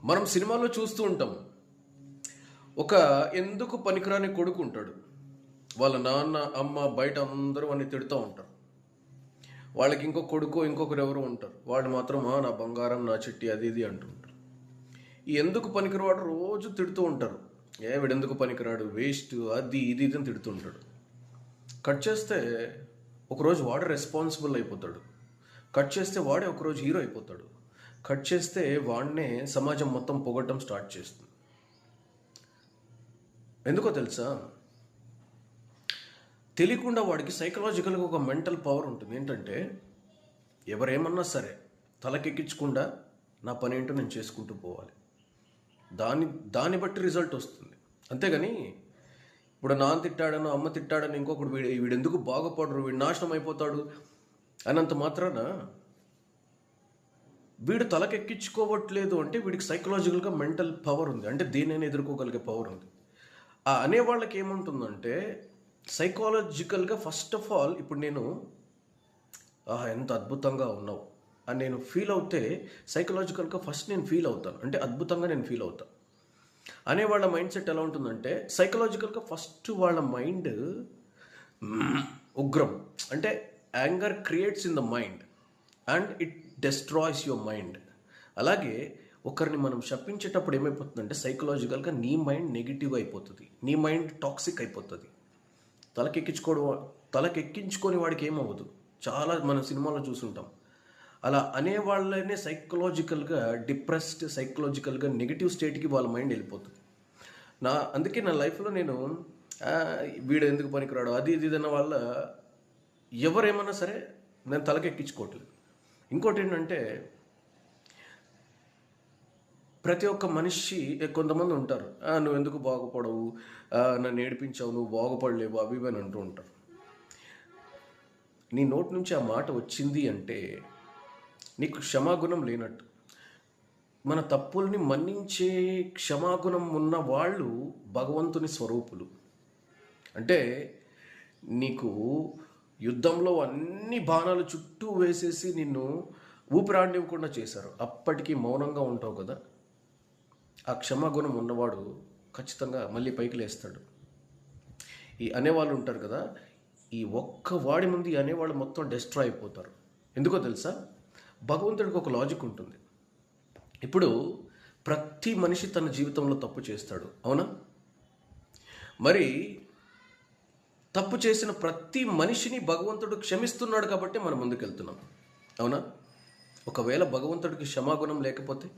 మనం సినిమాలో చూస్తూ ఉంటాం. ఒక ఎందుకు పనికిరాని కొడుకు ఉంటాడు. వాళ్ళ నాన్న, అమ్మ బయట అందరూ వాడిని తిడుతూ ఉంటారు. వాళ్ళకి ఇంకో కొడుకో ఇంకొకరు ఎవరో ఉంటారు. వాళ్ళు మాత్రం నా బంగారం, నా చిట్టి అది ఇది అంటుంటారు. ఈ ఎందుకు పనికిరాడు రోజు తిడుతూ ఉంటారు. వీడెందుకు పనికిరాడు, వేస్ట్, అది ఇది ఇది అని తిడుతుంటాడు. కట్ చేస్తే ఒకరోజు వాడు రెస్పాన్సిబుల్ అయిపోతాడు. కట్ చేస్తే వాడే ఒకరోజు హీరో అయిపోతాడు. కట్ చేస్తే వాడినే సమాజం మొత్తం పొగట్టడం స్టార్ట్ చేస్తుంది. ఎందుకో తెలుసా? తెలియకుండా వాడికి సైకలాజికల్గా ఒక మెంటల్ పవర్ ఉంటుంది. ఏంటంటే ఎవరేమన్నా సరే తలకెక్కించకుండా నా పని ఏంటో నేను చేసుకుంటూ పోవాలి. దాన్ని బట్టి రిజల్ట్ వస్తుంది. అంతేగాని ఇప్పుడు నాన్న తిట్టాడనో అమ్మ తిట్టాడని ఇంకొకడు వీడెందుకు బాగుపడరు, వీడు నాశనం అయిపోతాడు అన్నంత మాత్రాన వీడు తలకెక్కించుకోవట్లేదు అంటే వీడికి సైకలాజికల్గా మెంటల్ పవర్ ఉంది. అంటే దేనైనా ఎదుర్కోగలిగే పవర్ ఉంది. ఆ అనేవాళ్ళకి ఏముంటుందంటే సైకాలజికల్గా ఫస్ట్ ఆఫ్ ఆల్ ఇప్పుడు నేను ఎంత అద్భుతంగా ఉన్నావు అని నేను ఫీల్ అవుతే సైకలాజికల్గా ఫస్ట్ నేను ఫీల్ అవుతాను. అంటే అద్భుతంగా నేను ఫీల్ అవుతాను. అనేవాళ్ళ మైండ్ సెట్ ఎలా ఉంటుందంటే సైకలాజికల్గా ఫస్ట్ వాళ్ళ మైండ్ ఉగ్రం. అంటే anger creates in the mind and it destroys your mind. అలాగే ఒకరిని మనం శపించేటప్పుడు ఏమైపోతుందంటే సైకలాజికల్గా నీ మైండ్ నెగిటివ్ అయిపోతుంది, నీ మైండ్ టాక్సిక్ అయిపోతుంది. తలకెక్కించుకొని వాడికి ఏమవ్వదు. చాలా మనం సినిమాలో చూసుంటాం. అలా అనేవాళ్ళనే సైకలాజికల్గా డిప్రెస్డ్, సైకలాజికల్గా నెగిటివ్ స్టేట్కి వాళ్ళ మైండ్ వెళ్ళిపోతుంది. అందుకే నా లైఫ్లో నేను వీడు ఎందుకు పనికిరాడు అది ఇది అన్న వాళ్ళ ఎవరేమన్నా సరే నేను తలకెక్కించుకోవట్లేదు. ఇంకోటి ఏంటంటే ప్రతి ఒక్క మనిషి కొంతమంది ఉంటారు, నువ్వు ఎందుకు బాగుపడవు, నన్ను ఏడిపించావు, నువ్వు బాగుపడలేవు, అవి ఇవి అని అంటూ ఉంటారు. నీ నోటి నుంచి ఆ మాట వచ్చింది అంటే నీకు క్షమాగుణం లేనట్టు. మన తప్పుల్ని మన్నించే క్షమాగుణం ఉన్న వాళ్ళు భగవంతుని స్వరూపులు. అంటే నీకు యుద్ధంలో అన్ని బాణాలు చుట్టూ వేసేసి నిన్ను ఊపిరాడనివ్వకుండా చేశారు, అప్పటికీ మౌనంగా ఉంటావు కదా. ఆ క్షమాగుణం ఉన్నవాడు ఖచ్చితంగా మళ్ళీ పైకి లేస్తాడు. ఈ అనేవాళ్ళు ఉంటారు కదా, ఈ ఒక్క వాడి ముందు ఈ అనేవాళ్ళు మొత్తం డిస్ట్రాయ్ అయిపోతారు. ఎందుకో తెలుసా? భగవంతుడికి ఒక లాజిక్ ఉంటుంది. ఇప్పుడు ప్రతి మనిషి తన జీవితంలో తప్పు చేస్తాడు, అవునా? మరి తప్పు చేసిన ప్రతి మనిషిని భగవంతుడు క్షమిస్తున్నాడు కాబట్టి మనం ముందుకెళ్తున్నాం, అవునా? ఒకవేళ భగవంతుడికి క్షమాగుణం లేకపోతే